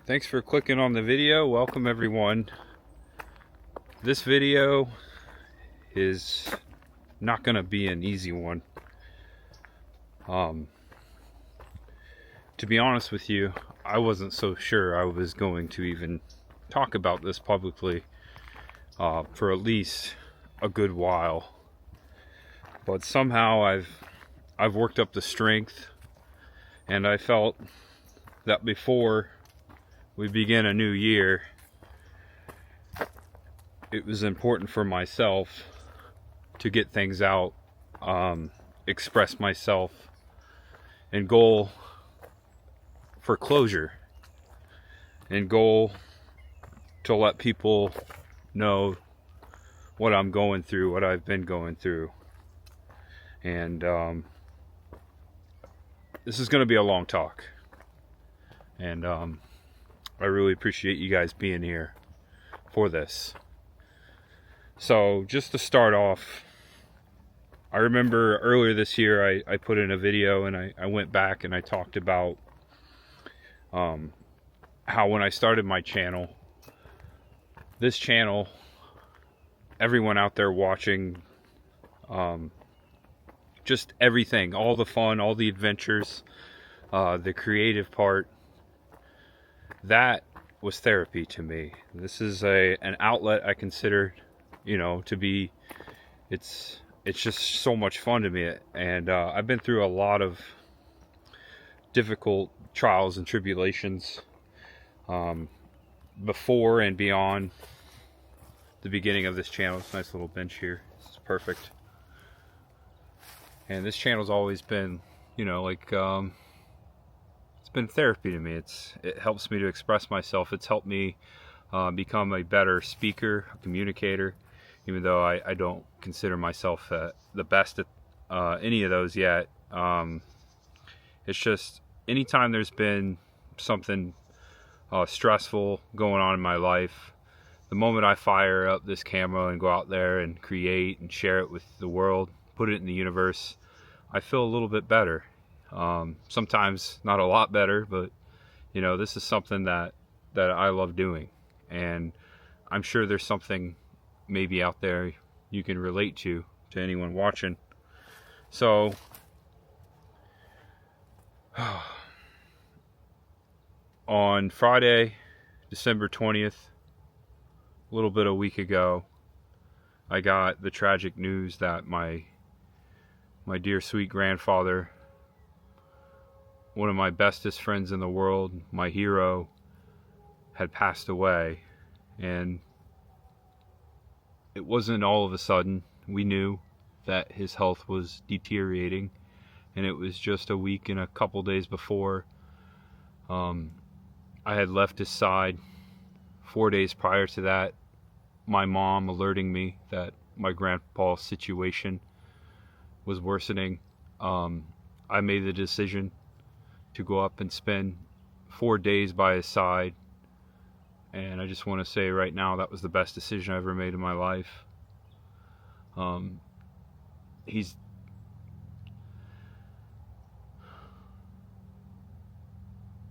Thanks for clicking on the video. Welcome everyone. This video is not going to be an easy one. To be honest with you, I wasn't so sure I was going to even talk about this publicly for at least a good while. But somehow I've worked up the strength, and I felt that before we begin a new year, it was important for myself to get things out, express myself, and goal for closure, and goal to let people know what I'm going through, what I've been going through. And this is going to be a long talk, and I really appreciate you guys being here for this. So just to start off, I remember earlier this year I put in a video, and I went back and I talked about how when I started my channel, this channel, everyone out there watching, just everything, all the fun, all the adventures, the creative part, that was therapy to me. This is an outlet I consider, to be, it's just so much fun to me. And I've been through a lot of difficult trials and tribulations before and beyond the beginning of this channel. It's a nice little bench here. This is perfect. And this channel's always been, it's been therapy to me. It helps me to express myself. It's helped me become a better speaker, a communicator, even though I don't consider myself the best at any of those yet. It's just, anytime there's been something stressful going on in my life, the moment I fire up this camera and go out there and create and share it with the world, put it in the universe, I feel a little bit better. Sometimes not a lot better, but this is something that I love doing, and I'm sure there's something maybe out there you can relate to anyone watching. So on Friday, December 20th, a little bit a week ago, I got the tragic news that my dear sweet grandfather, one of my bestest friends in the world, my hero, had passed away. And it wasn't all of a sudden. We knew that his health was deteriorating, and it was just a week and a couple days before I had left his side. 4 days prior to that, my mom alerting me that my grandpa's situation was worsening. I made the decision to go up and spend 4 days by his side, and I just want to say right now that was the best decision I ever made in my life.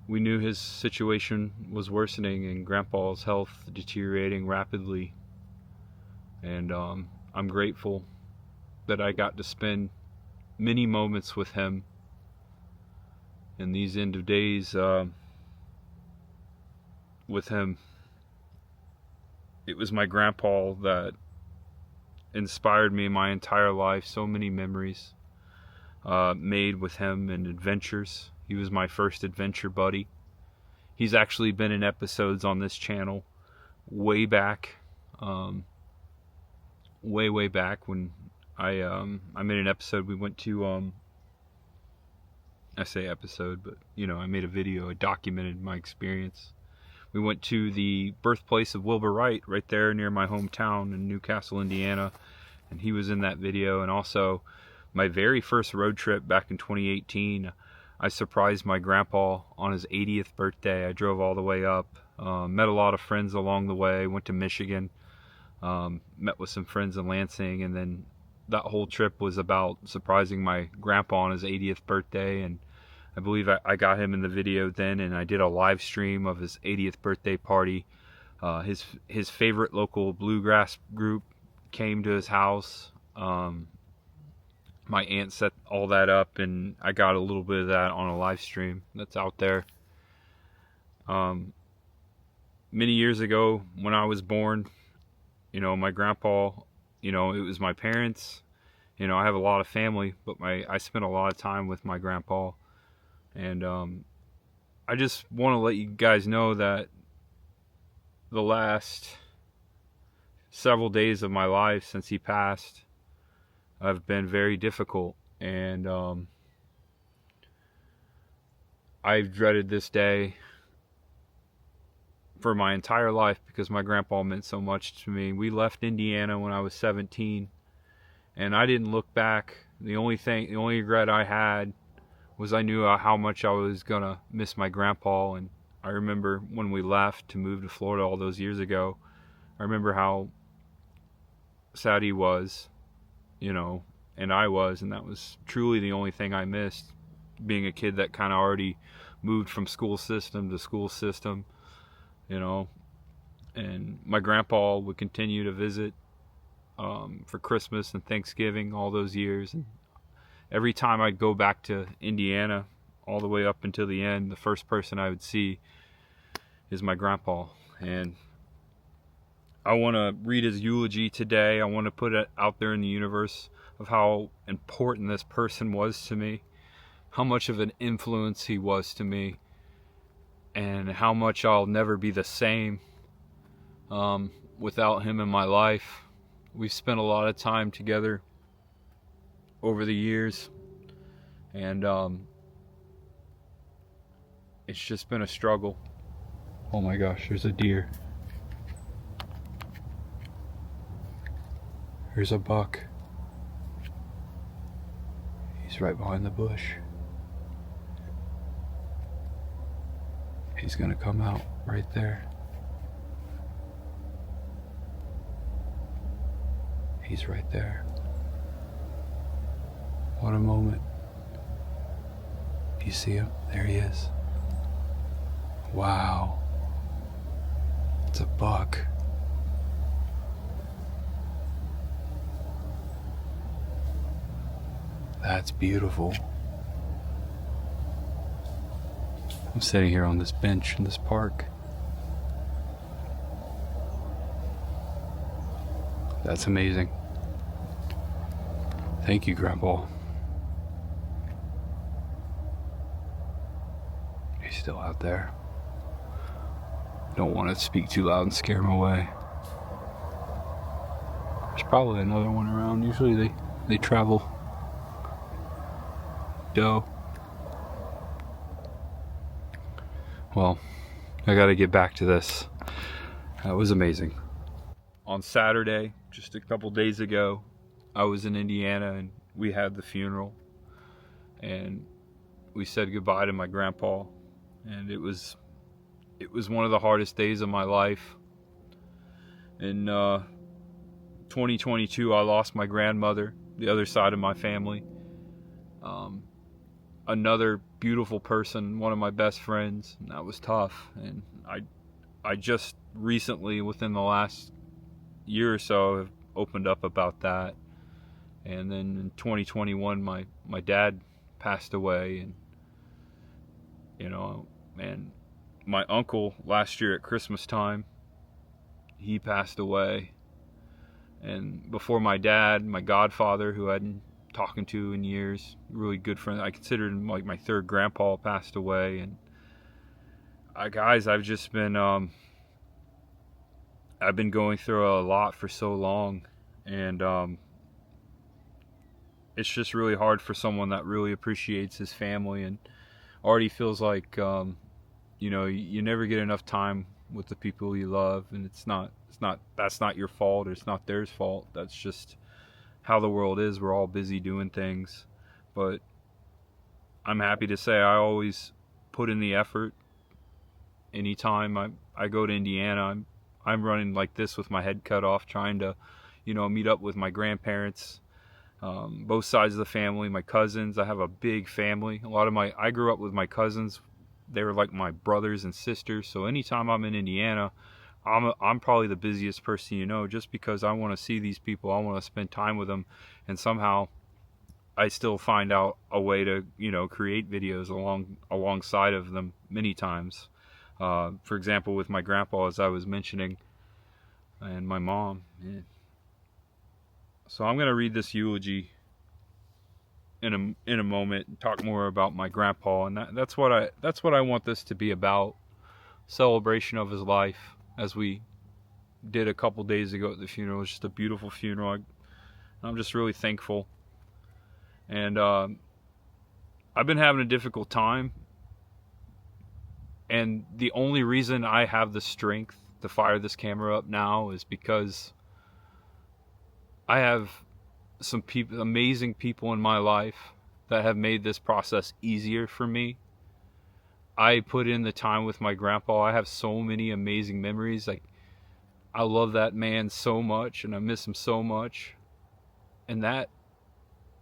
We knew his situation was worsening and Grandpa's health deteriorating rapidly, and I'm grateful that I got to spend many moments with him in these end of days with him. It was my grandpa that inspired me my entire life. So many memories made with him and adventures. He was my first adventure buddy. He's actually been in episodes on this channel way back, way back when I made an episode. We went to I say episode, but I made a video. I documented my experience. We went to the birthplace of Wilbur Wright, right there near my hometown in Newcastle, Indiana, and he was in that video. And also, my very first road trip back in 2018, I surprised my grandpa on his 80th birthday. I drove all the way up, met a lot of friends along the way, went to Michigan, met with some friends in Lansing, and then that whole trip was about surprising my grandpa on his 80th birthday. And I believe I got him in the video then, and I did a live stream of his 80th birthday party. His favorite local bluegrass group came to his house. My aunt set all that up, and I got a little bit of that on a live stream that's out there. Many years ago, when I was born, my grandpa, it was my parents. I have a lot of family, but I spent a lot of time with my grandpa. And I just want to let you guys know that the last several days of my life since he passed have been very difficult. And I've dreaded this day for my entire life because my grandpa meant so much to me. We left Indiana when I was 17, and I didn't look back. The only regret I had was I knew how much I was gonna miss my grandpa. And I remember when we left to move to Florida all those years ago, I remember how sad he was, and I was, and that was truly the only thing I missed, being a kid that kind of already moved from school system to school system, and my grandpa would continue to visit for Christmas and Thanksgiving all those years. And every time I'd go back to Indiana, all the way up until the end, the first person I would see is my grandpa. And I want to read his eulogy today. I want to put it out there in the universe of how important this person was to me, how much of an influence he was to me, and how much I'll never be the same without him in my life. We've spent a lot of time together over the years, and it's just been a struggle. Oh my gosh, there's a deer. There's a buck. He's right behind the bush. He's gonna come out right there. He's right there. What a moment. Do you see him? There he is. Wow. It's a buck. That's beautiful. I'm sitting here on this bench in this park. That's amazing. Thank you, Grandpa. He's still out there. Don't want to speak too loud and scare him away. There's probably another one around. Usually they travel. Doe. Well, I gotta get back to this. That was amazing. On Saturday, just a couple days ago, I was in Indiana and we had the funeral, and we said goodbye to my grandpa, and it was one of the hardest days of my life. In 2022, I lost my grandmother, the other side of my family. Another beautiful person, one of my best friends, and that was tough. And I just recently, within the last year or so, have opened up about that. And then in 2021, my dad passed away, and my uncle last year at Christmas time, he passed away. And before my dad, my godfather, who I hadn't talking to in years, really good friend, I considered him like my third grandpa, passed away. And I've just been I've been going through a lot for so long, and it's just really hard for someone that really appreciates his family and already feels like you never get enough time with the people you love. And that's not your fault, or it's not theirs fault. That's just how the world is. We're all busy doing things. But I'm happy to say I always put in the effort. Anytime I go to Indiana, I'm running like this with my head cut off, trying to meet up with my grandparents, Both sides of the family, my cousins. I have a big family. I grew up with my cousins. They were like my brothers and sisters. So anytime I'm in Indiana, I'm probably the busiest person you know, just because I want to see these people. I want to spend time with them, and somehow I still find out a way to, create videos alongside of them many times. For example, with my grandpa, as I was mentioning, and my mom. Yeah. So I'm gonna read this eulogy in a moment and talk more about my grandpa, and that's what I want this to be about. Celebration of his life, as we did a couple days ago at the funeral. It was just a beautiful funeral. I'm just really thankful, and I've been having a difficult time, and the only reason I have the strength to fire this camera up now is because I have some amazing people in my life that have made this process easier for me. I put in the time with my grandpa. I have so many amazing memories. Like, I love that man so much, and I miss him so much. And that,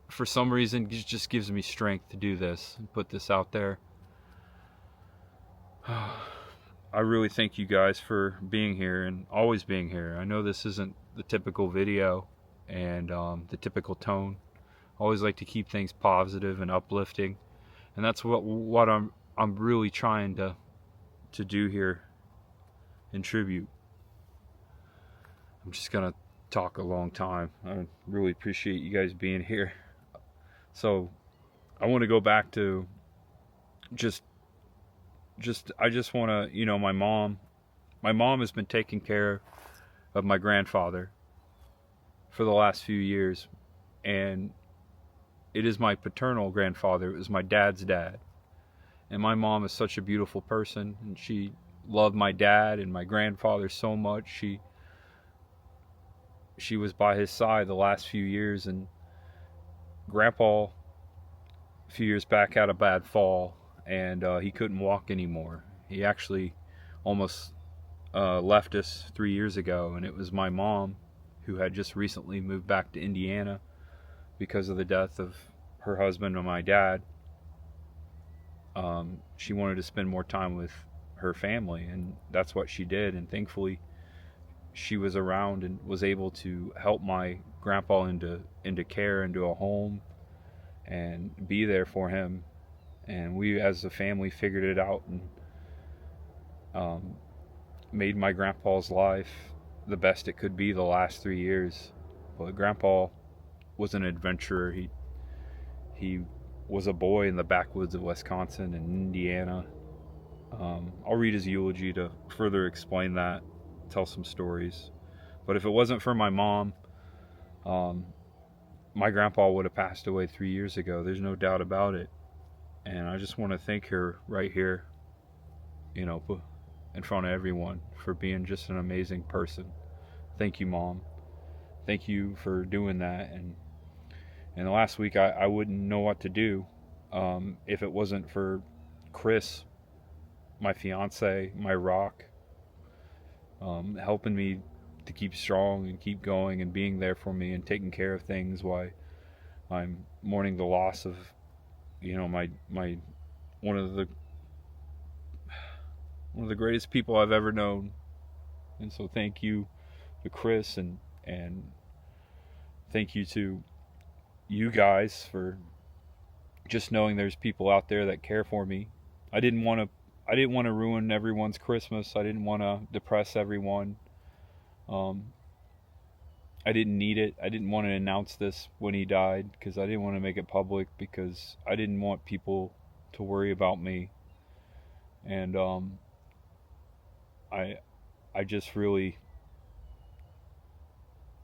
for some reason, just gives me strength to do this and put this out there. I really thank you guys for being here and always being here. I know this isn't the typical video and the typical tone. I always like to keep things positive and uplifting, and that's what I'm really trying to do here in tribute. I'm just gonna talk a long time. I really appreciate you guys being here. So I want to go back to I just want to, my mom has been taking care of my grandfather for the last few years, and it is my paternal grandfather. It was my dad's dad. And my mom is such a beautiful person, and she loved my dad and my grandfather so much. She was by his side the last few years, and Grandpa, a few years back, had a bad fall, and he couldn't walk anymore. He actually almost left us 3 years ago, and it was my mom, who had just recently moved back to Indiana because of the death of her husband and my dad. She wanted to spend more time with her family, and that's what she did. And thankfully, she was around and was able to help my grandpa into care, into a home, and be there for him. And we, as a family, figured it out and made my grandpa's life the best it could be the last 3 years. But Grandpa was an adventurer. He was a boy in the backwoods of Wisconsin and Indiana. I'll read his eulogy to further explain that, tell some stories. But if it wasn't for my mom, my grandpa would have passed away 3 years ago. There's no doubt about it. And I just want to thank her right here, in front of everyone, for being just an amazing person. Thank you, Mom. Thank you for doing that. And the last week, I wouldn't know what to do if it wasn't for Chris, my fiance, my rock, helping me to keep strong and keep going and being there for me and taking care of things while I'm mourning the loss of, my one of the greatest people I've ever known. And so thank you to Chris, and thank you to you guys for just knowing there's people out there that care for me. I didn't want to ruin everyone's Christmas. I didn't want to depress everyone. I didn't need it. I didn't want to announce this when he died, because I didn't want to make it public, because I didn't want people to worry about me. And I just really,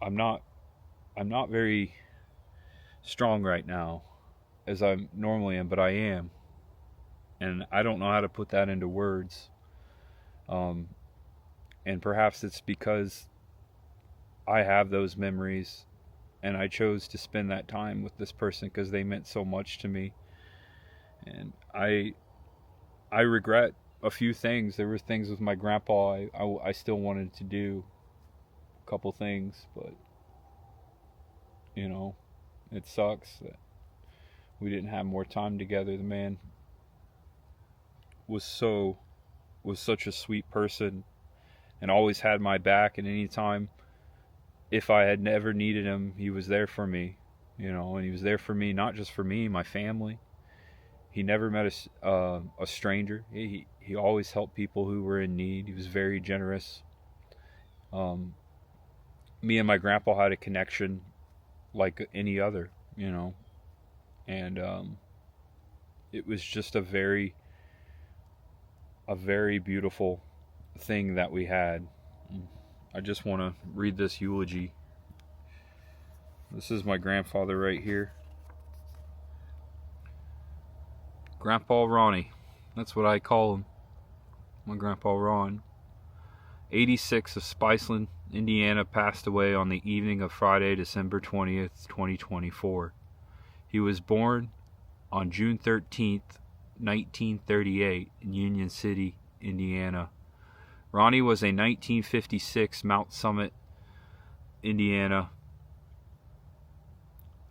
I'm not very strong right now as I normally am, but I am. And I don't know how to put that into words. And perhaps it's because I have those memories, and I chose to spend that time with this person because they meant so much to me. And I regret a few things. There were things with my grandpa I still wanted to do, a couple things, but It sucks that we didn't have more time together. The man was such a sweet person and always had my back, and anytime if I had never needed him, he was there for me, and he was there for me, not just for me, my family. He never met a stranger. He always helped people who were in need. He was very generous. Um, Me and my grandpa had a connection like any other, and it was just a very beautiful thing that we had. I just want to read this eulogy. This is my grandfather right here. Grandpa Ronnie. That's what I call him. My grandpa Ron. 86 of Spiceland, Indiana, passed away on the evening of Friday, December 20th, 2024. He was born on June 13th, 1938 in Union City, Indiana. Ronnie was a 1956 Mount Summit, Indiana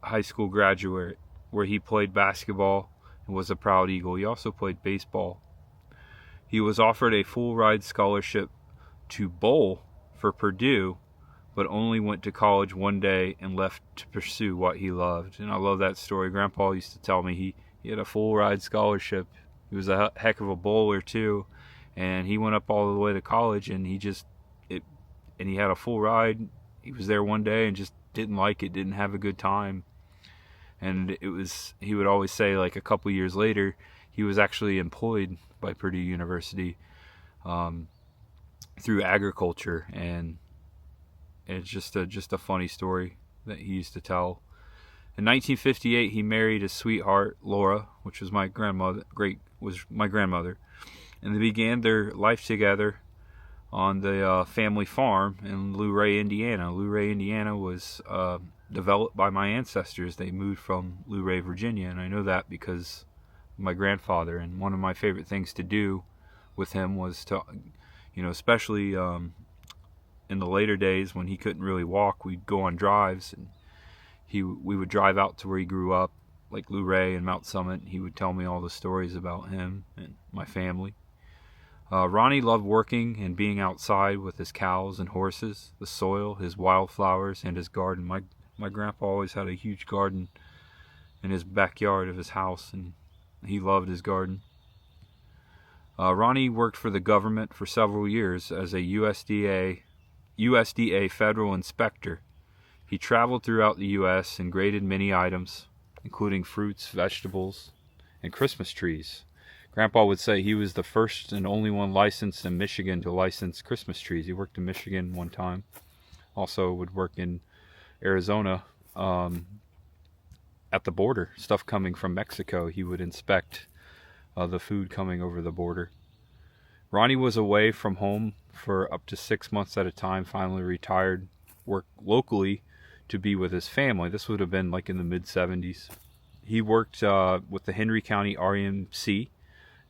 high school graduate where he played basketball and was a proud Eagle. He also played baseball. He was offered a full ride scholarship to bowl for Purdue, but only went to college one day and left to pursue what he loved. And I love that story. Grandpa used to tell me he had a full ride scholarship. He was a heck of a bowler too, and he went up all the way to college, and he had a full ride. He was there one day and just didn't like it, didn't have a good time. And he would always say, like, a couple years later, he was actually employed by Purdue University through agriculture, and it's just a funny story that he used to tell. In 1958, he married his sweetheart Laura, which was my grandmother, and they began their life together on the family farm in Luray, Indiana. Luray, Indiana was developed by my ancestors. They moved from Luray, Virginia, and I know that because of my grandfather. And one of my favorite things to do with him was to, especially in the later days when he couldn't really walk, we'd go on drives, and we would drive out to where he grew up, like Luray and Mount Summit. He would tell me all the stories about him and my family. Ronnie loved working and being outside with his cows and horses, the soil, his wildflowers, and his garden. My grandpa always had a huge garden in his backyard of his house, and he loved his garden. Ronnie worked for the government for several years as a USDA federal inspector. He traveled throughout the U.S. and graded many items, including fruits, vegetables, and Christmas trees. Grandpa would say he was the first and only one licensed in Michigan to license Christmas trees. He worked in Michigan one time. Also would work in Arizona at the border. Stuff coming from Mexico, he would inspect the food coming over the border. Ronnie was away from home for up to 6 months at a time, finally retired, worked locally to be with his family. This would have been like in the mid-70s. He worked with the Henry County RMC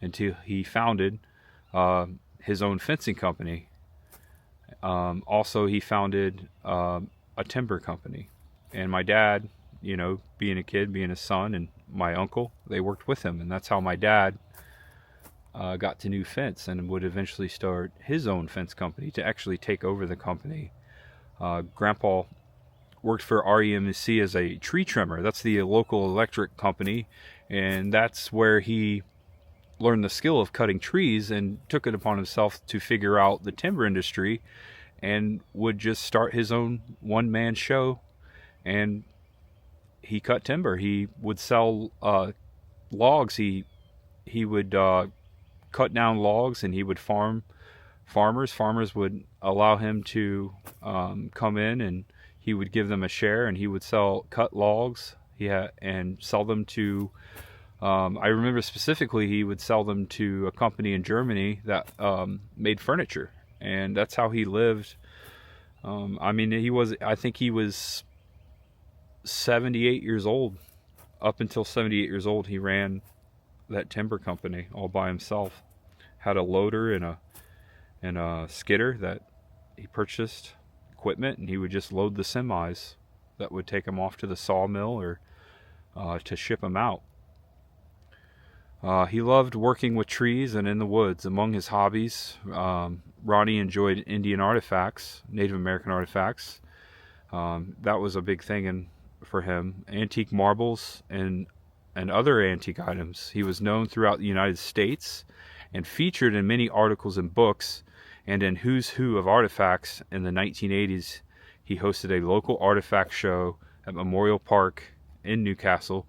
until he founded his own fencing company. Also, he founded a timber company. And my dad, being a kid, being a son, and my uncle, they worked with him. And that's how my dad got to New Fence and would eventually start his own fence company to actually take over the company. Grandpa worked for REMC as a tree trimmer. That's the local electric company, and that's where he learned the skill of cutting trees and took it upon himself to figure out the timber industry, and would just start his own one-man show. And he cut timber. He would sell logs. He would cut down logs, and he would farm farmers. Farmers would allow him to come in, and he would give them a share, and he would sell cut logs and sell them to I remember specifically he would sell them to a company in Germany that made furniture, and that's how he lived. I think he was 78 years old. Up until 78 years old, he ran that timber company all by himself. Had a loader and a skidder that he purchased equipment, and he would just load the semis that would take him off to the sawmill or to ship them out. He loved working with trees and in the woods. Among his hobbies, Ronnie enjoyed Indian artifacts, Native American artifacts. That was a big thing for him. Antique marbles and other antique items. He was known throughout the United States and featured in many articles and books, and in Who's Who of Artifacts in the 1980s. He hosted a local artifact show at Memorial Park in Newcastle,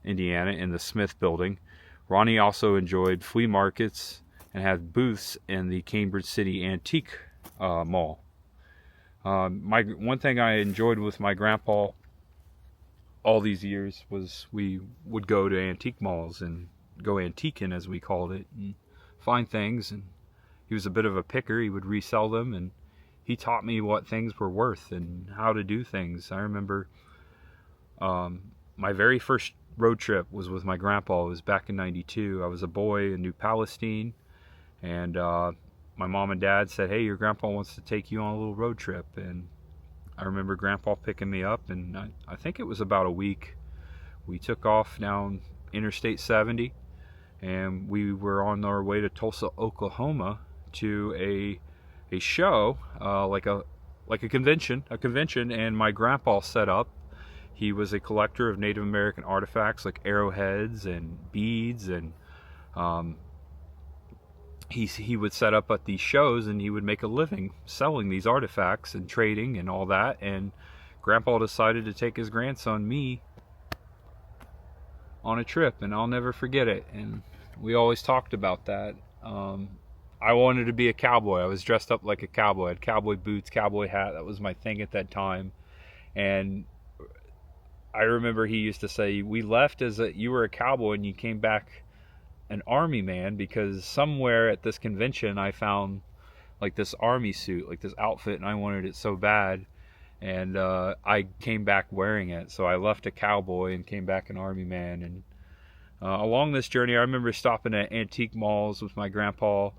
Indiana, in the Smith Building. Ronnie also enjoyed flea markets and had booths in the Cambridge City Antique Mall. One thing I enjoyed with my grandpa all these years was we would go to antique malls and go antiquing, as we called it, and find things. And he was a bit of a picker. He would resell them, and he taught me what things were worth and how to do things. I remember my very first road trip was with my grandpa. It was back in '92. I was a boy in New Palestine, and my mom and dad said, "Hey, your grandpa wants to take you on a little road trip." And I remember grandpa picking me up, and I think it was about a week. We took off down Interstate 70, and we were on our way to Tulsa, Oklahoma, to a show, like a convention, and my grandpa set up. He was a collector of Native American artifacts like arrowheads and beads, and he would set up at these shows, and he would make a living selling these artifacts and trading and all that. And Grandpa decided to take his grandson, me, on a trip, and I'll never forget it. And we always talked about that. I wanted to be a cowboy. I was dressed up like a cowboy. I had cowboy boots, cowboy hat. That was my thing at that time. And I remember he used to say, we left as you were a cowboy and you came back an army man, because somewhere at this convention I found like this army suit, like this outfit, and I wanted it so bad, and I came back wearing it. So I left a cowboy and came back an army man. And along this journey, I remember stopping at antique malls with my grandpa.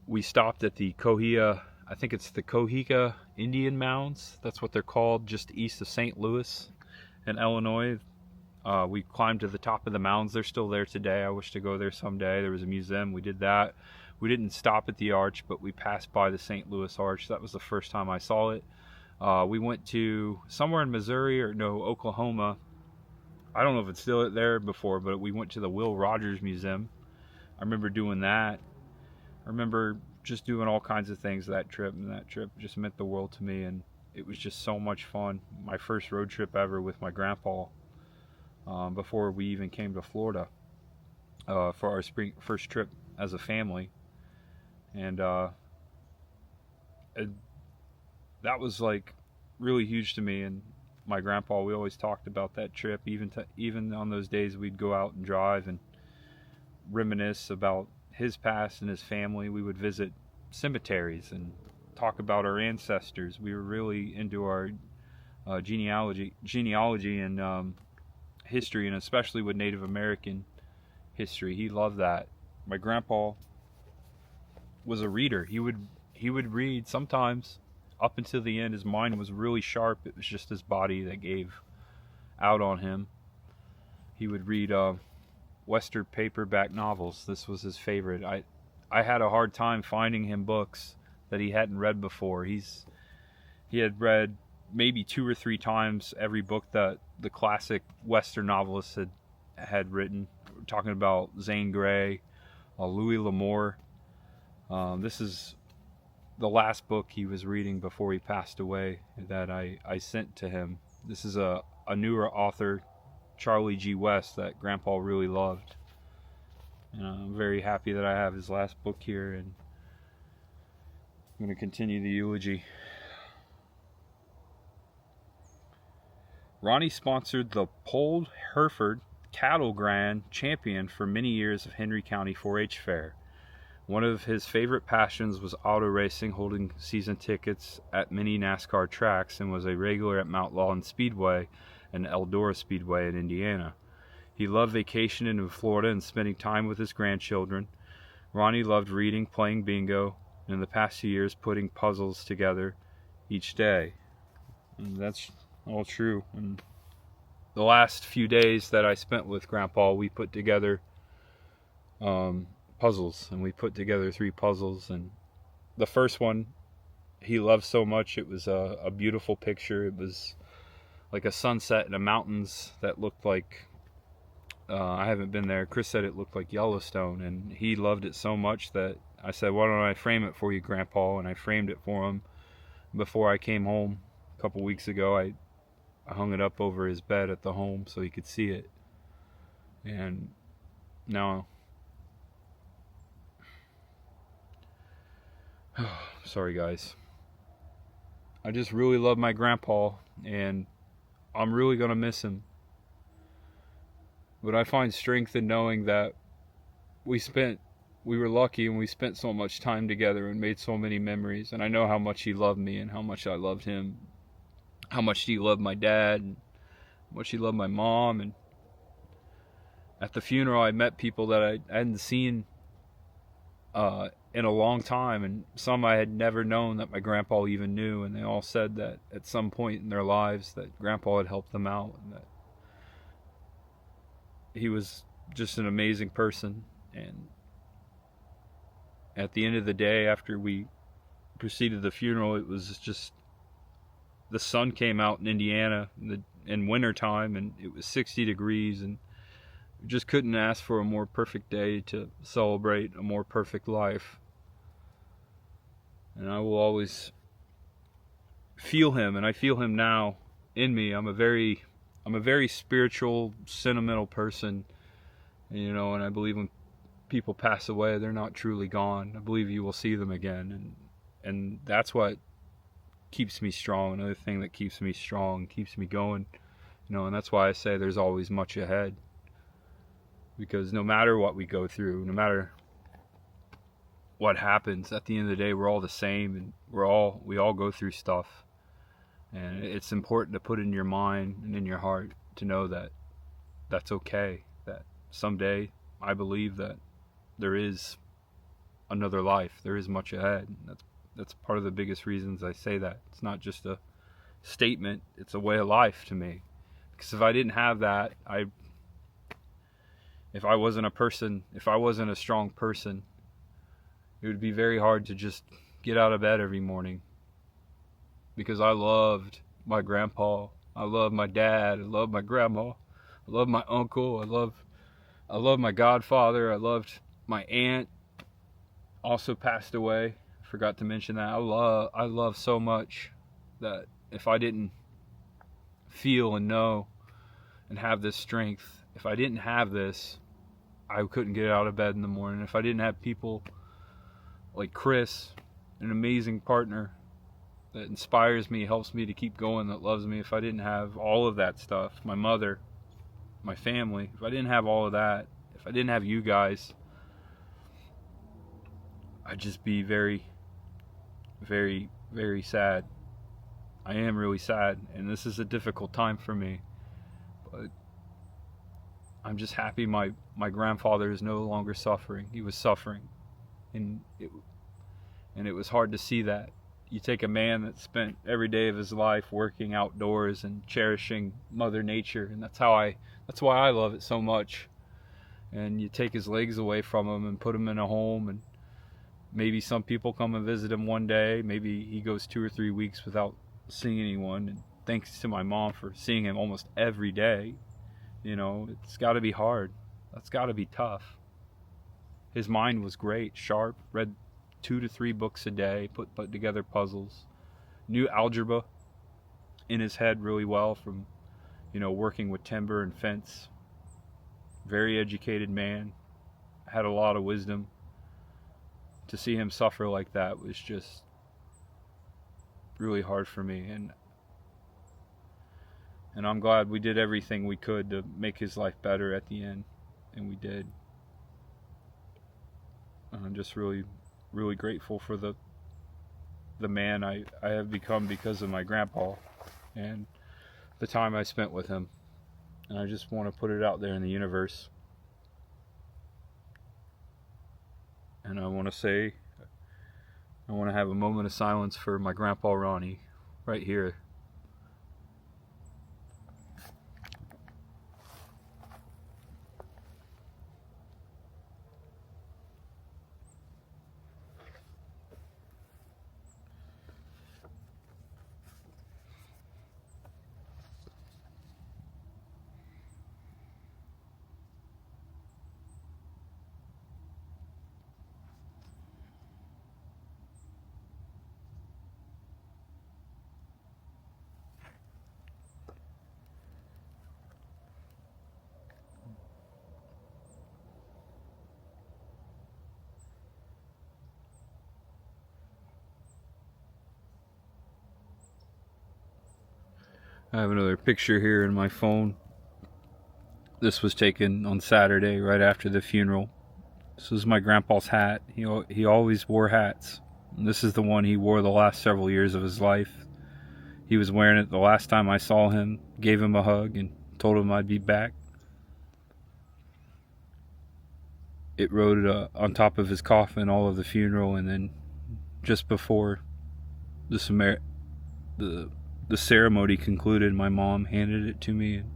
We stopped at the Cohiga, I think it's the Cohiga Indian Mounds. That's what they're called, just east of St. Louis in Illinois. We climbed to the top of the mounds. They're still there today. I wish to go there someday. There was a museum. We did that. We didn't stop at the arch, but we passed by the St. Louis Arch. That was the first time I saw it. We went to somewhere in Missouri, or no, Oklahoma. I don't know if it's still there before, but we went to the Will Rogers Museum. I remember doing that. I remember just doing all kinds of things that trip, and that trip just meant the world to me, and it was just so much fun. My first road trip ever with my grandpa, before we even came to Florida for our first trip as a family. And that was like really huge to me. And my grandpa, we always talked about that trip. Even on those days we'd go out and drive and reminisce about his past and his family. We would visit cemeteries and talk about our ancestors. We were really into our genealogy and history, and especially with Native American history. He loved that. My grandpa was a reader. He would read sometimes up until the end. His mind was really sharp. It was just his body that gave out on him. He would read Western paperback novels. This was his favorite. I had a hard time finding him books that he hadn't read before. He had read maybe 2 or 3 times every book that the classic Western novelists had written. We're talking about Zane Grey, Louis L'Amour. This is the last book he was reading before he passed away that I sent to him. This is a newer author, Charlie G. West, that Grandpa really loved. And I'm very happy that I have his last book here, and I'm going to continue the eulogy. Ronnie sponsored the Polled Hereford Cattle Grand Champion for many years of Henry County 4-H Fair. One of his favorite passions was auto racing, holding season tickets at many NASCAR tracks, and was a regular at Mount Lawn Speedway and Eldora Speedway in Indiana. He loved vacationing in Florida and spending time with his grandchildren. Ronnie loved reading, playing bingo, and in the past few years putting puzzles together each day. And that's all true. And the last few days that I spent with Grandpa, we put together puzzles, and we put together 3 puzzles. And the first one he loved so much. It was a beautiful picture. It was like a sunset in the mountains that looked like, I haven't been there. Chris said it looked like Yellowstone, and he loved it so much that I said, why don't I frame it for you, Grandpa? And I framed it for him. Before I came home a couple weeks ago, I hung it up over his bed at the home so he could see it. And now, sorry guys, I just really love my grandpa, and I'm really gonna miss him. But I find strength in knowing that we were lucky, and we spent so much time together and made so many memories. And I know how much he loved me and how much I loved him, how much he loved my dad, and how much he loved my mom. And at the funeral, I met people that I hadn't seen in a long time, and some I had never known that my grandpa even knew. And they all said that at some point in their lives that Grandpa had helped them out, and that he was just an amazing person. And at the end of the day, after we proceeded the funeral, it was just, the sun came out in Indiana in winter time, and it was 60 degrees, and we just couldn't ask for a more perfect day to celebrate a more perfect life. And I will always feel him, and I feel him now in me. I'm a very spiritual, sentimental person, and I believe when people pass away, they're not truly gone. I believe you will see them again, and that's what keeps me strong. Another thing that keeps me strong, keeps me going, and that's why I say there's always much ahead. Because no matter what we go through, no matter what happens, at the end of the day, we're all the same, and we all go through stuff. And it's important to put in your mind and in your heart to know that that's okay. That someday, I believe that there is another life. There is much ahead. And that's part of the biggest reasons I say that. It's not just a statement. It's a way of life to me. Because if I didn't have that, if I wasn't a strong person, it would be very hard to just get out of bed every morning. Because I loved my grandpa, I loved my dad, I loved my grandma, I loved my uncle, I loved my godfather, I loved my aunt, also passed away. Forgot to mention that. I love so much that if I didn't feel and know and have this strength, if I didn't have this, I couldn't get out of bed in the morning. If I didn't have people like Chris, an amazing partner that inspires me, helps me to keep going, that loves me, if I didn't have all of that stuff, my mother, my family, if I didn't have all of that, if I didn't have you guys, I'd just be very, very, very sad. I am really sad, and this is a difficult time for me, but I'm just happy my grandfather is no longer suffering. He was suffering, and it was hard to see that. You take a man that spent every day of his life working outdoors and cherishing Mother Nature, and that's why I love it so much. And you take his legs away from him and put him in a home, and maybe some people come and visit him one day. Maybe he goes 2 or 3 weeks without seeing anyone. And thanks to my mom for seeing him almost every day. It's got to be hard. That's got to be tough. His mind was great, sharp, read 2 to 3 books a day, put together puzzles, knew algebra in his head really well from, working with timber and fence. Very educated man, had a lot of wisdom. To see him suffer like that was just really hard for me, and I'm glad we did everything we could to make his life better at the end, and we did. I'm just really, really grateful for the man I have become because of my grandpa and the time I spent with him. And I just want to put it out there in the universe. And I want to have a moment of silence for my grandpa Ronnie right here. I have another picture here in my phone. This was taken on Saturday, right after the funeral. This was my grandpa's hat. He always wore hats. And this is the one he wore the last several years of his life. He was wearing it the last time I saw him, gave him a hug, and told him I'd be back. It wrote on top of his coffin all of the funeral, and then just before the ceremony concluded, my mom handed it to me and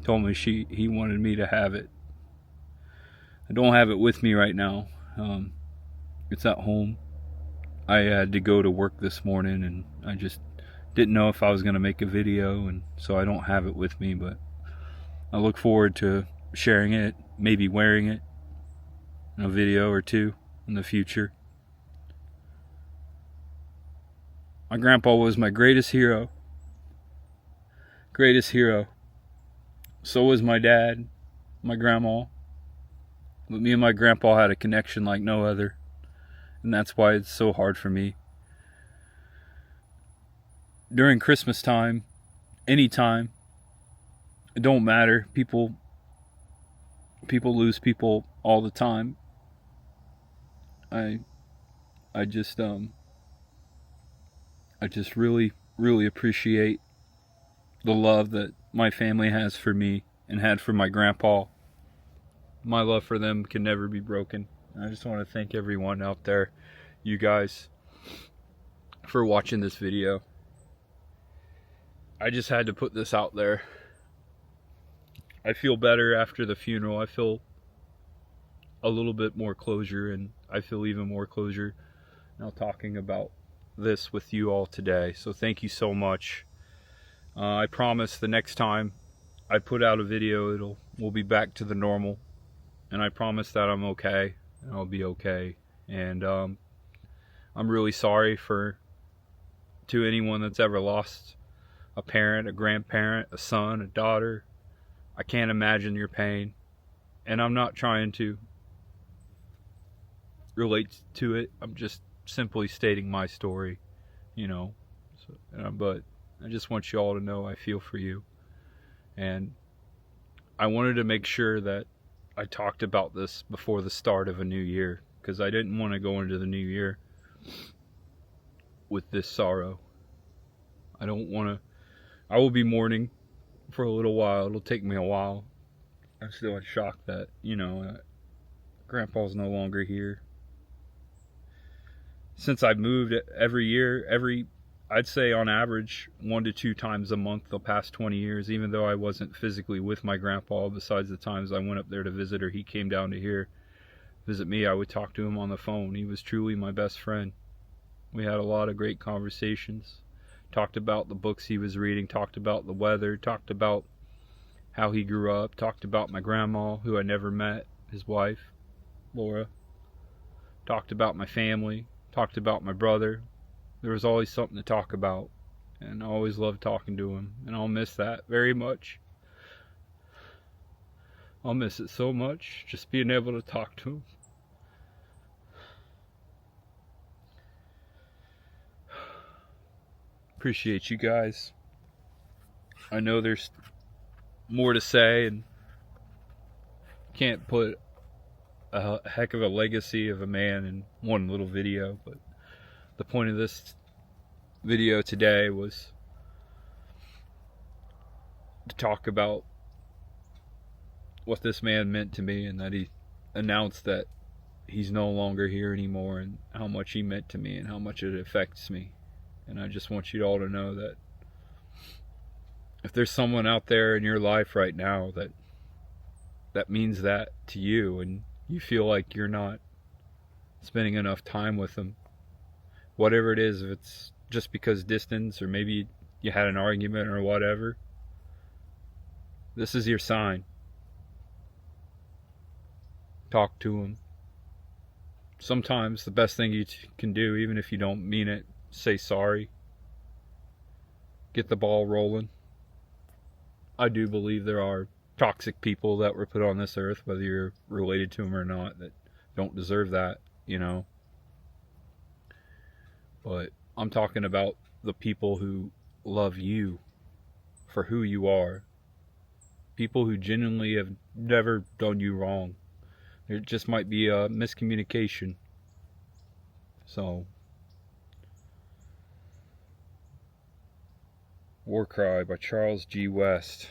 told me he wanted me to have it. I don't have it with me right now. It's at home. I had to go to work this morning, and I just didn't know if I was going to make a video, and so I don't have it with me, but I look forward to sharing it, maybe wearing it in a video or two in the future. My grandpa was my greatest hero. Greatest hero. So was my dad, my grandma. But me and my grandpa had a connection like no other. And that's why it's so hard for me. During Christmas time, anytime, it don't matter. People lose people all the time. I just really, really appreciate the love that my family has for me and had for my grandpa. My love for them can never be broken. I just want to thank everyone out there, you guys, for watching this video. I just had to put this out there. I feel better after the funeral. I feel a little bit more closure, and I feel even more closure now talking about this with you all today. So thank you so much. I promise the next time I put out a video, we'll be back to the normal, and I promise that I'm okay, and I'll be okay. And I'm really sorry to anyone that's ever lost a parent, a grandparent, a son, a daughter. I can't imagine your pain, and I'm not trying to relate to it. I'm just simply stating my story, but I just want you all to know I feel for you. And I wanted to make sure that I talked about this before the start of a new year, because I didn't want to go into the new year with this sorrow. I will be mourning for a little while. It'll take me a while. I'm still in shock that, Grandpa's no longer here. Since I've moved every year, I'd say on average 1 to 2 times a month the past 20 years, even though I wasn't physically with my grandpa, besides the times I went up there to visit or he came down to here visit me, I would talk to him on the phone. He was truly my best friend. We had a lot of great conversations, talked about the books he was reading, talked about the weather, talked about how he grew up, talked about my grandma, who I never met, his wife, Laura, talked about my family, talked about my brother. There was always something to talk about, and I always loved talking to him, and I'll miss that very much. I'll miss it so much, just being able to talk to him. Appreciate you guys. I know there's more to say, and can't put a heck of a legacy of a man in one little video, but the point of this video today was to talk about what this man meant to me, and that he announced that he's no longer here anymore, and how much he meant to me and how much it affects me. And I just want you all to know that if there's someone out there in your life right now that means that to you, and you feel like you're not spending enough time with them, whatever it is, if it's just because distance, or maybe you had an argument or whatever, this is your sign. Talk to them. Sometimes the best thing you can do, even if you don't mean it, say sorry. Get the ball rolling. I do believe there are toxic people that were put on this earth, whether you're related to them or not, that don't deserve that, But I'm talking about the people who love you for who you are. People who genuinely have never done you wrong. There just might be a miscommunication. So, War Cry by Charles G. West.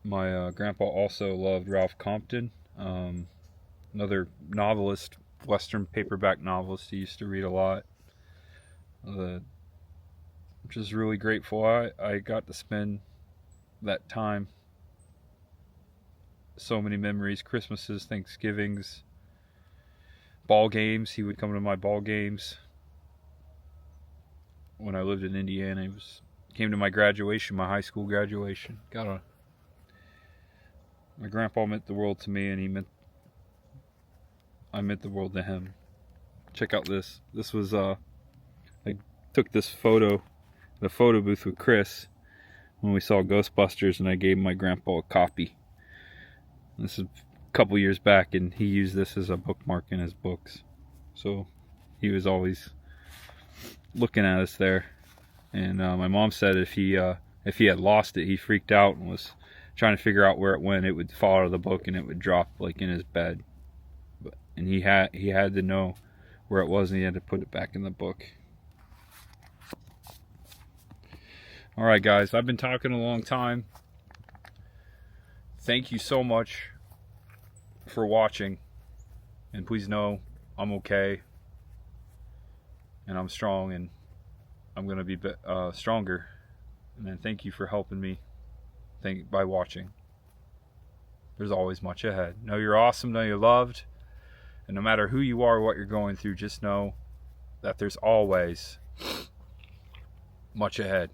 My grandpa also loved Ralph Compton, another novelist, Western paperback novelist he used to read a lot. Which is really grateful. I got to spend that time. So many memories, Christmases, Thanksgivings, ball games. He would come to my ball games when I lived in Indiana. Came to my graduation, my high school graduation. My grandpa meant the world to me, and I meant the world to him. Check out this. This was I took this photo, the photo booth with Chris when we saw Ghostbusters, and I gave my grandpa a copy. This is a couple years back, and he used this as a bookmark in his books. So he was always looking at us there. And my mom said if he had lost it, he freaked out and was trying to figure out where it went. It would fall out of the book and it would drop like in his bed. And he had to know where it was, and he had to put it back in the book. Alright guys, I've been talking a long time. Thank you so much for watching. And please know I'm okay. And I'm strong, and I'm going to be stronger. And then thank you for helping me by watching. There's always much ahead. Know you're awesome, know you're loved. And no matter who you are, what you're going through, just know that there's always much ahead.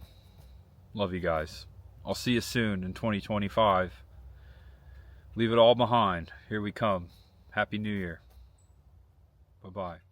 Love you guys. I'll see you soon in 2025. Leave it all behind. Here we come. Happy New Year. Bye-bye.